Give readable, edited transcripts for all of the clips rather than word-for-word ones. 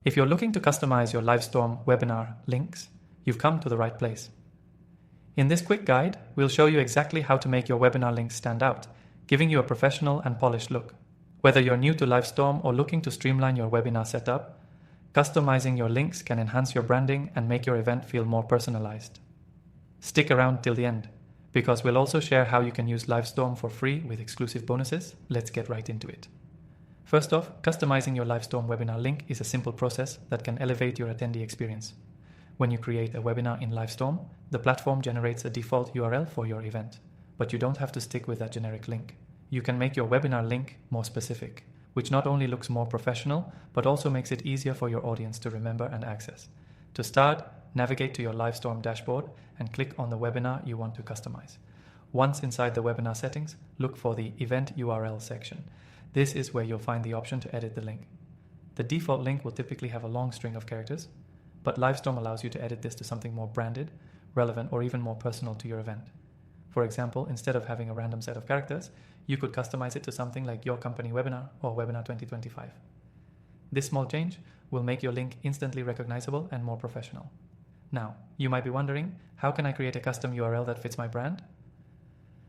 If you're looking to customize your Livestorm webinar links, you've come to the right place. In this quick guide, we'll show you exactly how to make your webinar links stand out, giving you a professional and polished look. Whether you're new to Livestorm or looking to streamline your webinar setup, customizing your links can enhance your branding and make your event feel more personalized. Stick around till the end, because we'll also share how you can use Livestorm for free with exclusive bonuses. Let's get right into it. First off, customizing your Livestorm webinar link is a simple process that can elevate your attendee experience. When you create a webinar in Livestorm, the platform generates a default URL for your event, but you don't have to stick with that generic link. You can make your webinar link more specific, which not only looks more professional, but also makes it easier for your audience to remember and access. To start, navigate to your Livestorm dashboard and click on the webinar you want to customize. Once inside the webinar settings, look for the Event URL section. This is where you'll find the option to edit the link. The default link will typically have a long string of characters, but Livestorm allows you to edit this to something more branded, relevant, or even more personal to your event. For example, instead of having a random set of characters, you could customize it to something like Your Company Webinar or Webinar 2025. This small change will make your link instantly recognizable and more professional. Now, you might be wondering, how can I create a custom URL that fits my brand?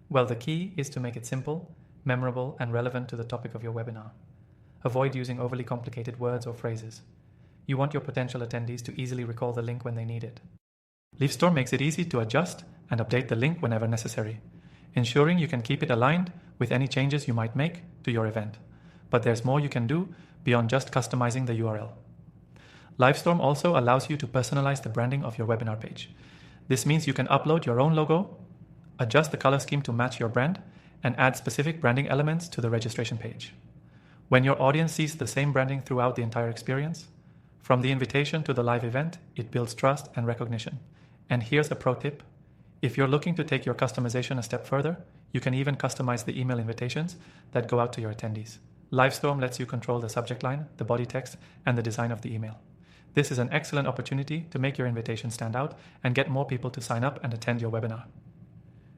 Well, the key is to make it simple, memorable, and relevant to the topic of your webinar. Avoid using overly complicated words or phrases. You want your potential attendees to easily recall the link when they need it. Livestorm makes it easy to adjust and update the link whenever necessary, ensuring you can keep it aligned with any changes you might make to your event. But there's more you can do beyond just customizing the URL. Livestorm also allows you to personalize the branding of your webinar page. This means you can upload your own logo, adjust the color scheme to match your brand, and add specific branding elements to the registration page. When your audience sees the same branding throughout the entire experience, from the invitation to the live event, it builds trust and recognition. And here's a pro tip. If you're looking to take your customization a step further, you can even customize the email invitations that go out to your attendees. Livestorm lets you control the subject line, the body text, and the design of the email. This is an excellent opportunity to make your invitation stand out and get more people to sign up and attend your webinar.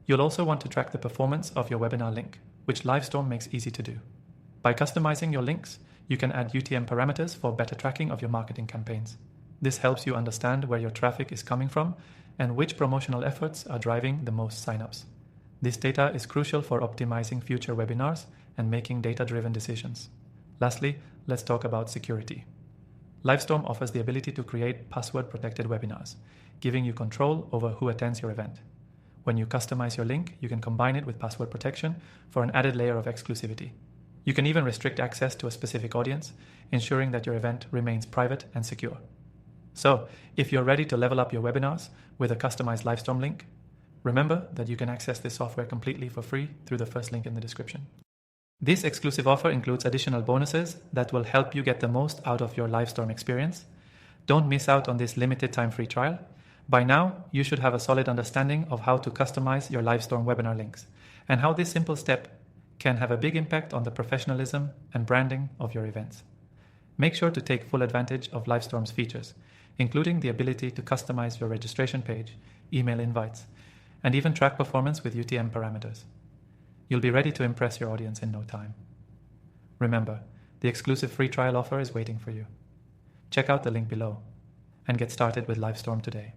You'll also want to track the performance of your webinar link, which Livestorm makes easy to do. By customizing your links, you can add UTM parameters for better tracking of your marketing campaigns. This helps you understand where your traffic is coming from and which promotional efforts are driving the most signups. This data is crucial for optimizing future webinars and making data-driven decisions. Lastly, let's talk about security. Livestorm offers the ability to create password-protected webinars, giving you control over who attends your event. When you customize your link, you can combine it with password protection for an added layer of exclusivity. You can even restrict access to a specific audience, ensuring that your event remains private and secure. So, if you're ready to level up your webinars with a customized Livestorm link, remember that you can access this software completely for free through the first link in the description. This exclusive offer includes additional bonuses that will help you get the most out of your Livestorm experience. Don't miss out on this limited time free trial. By now, you should have a solid understanding of how to customize your Livestorm webinar links and how this simple step can have a big impact on the professionalism and branding of your events. Make sure to take full advantage of Livestorm's features, including the ability to customize your registration page, email invites, and even track performance with UTM parameters. You'll be ready to impress your audience in no time. Remember, the exclusive free trial offer is waiting for you. Check out the link below and get started with Livestorm today.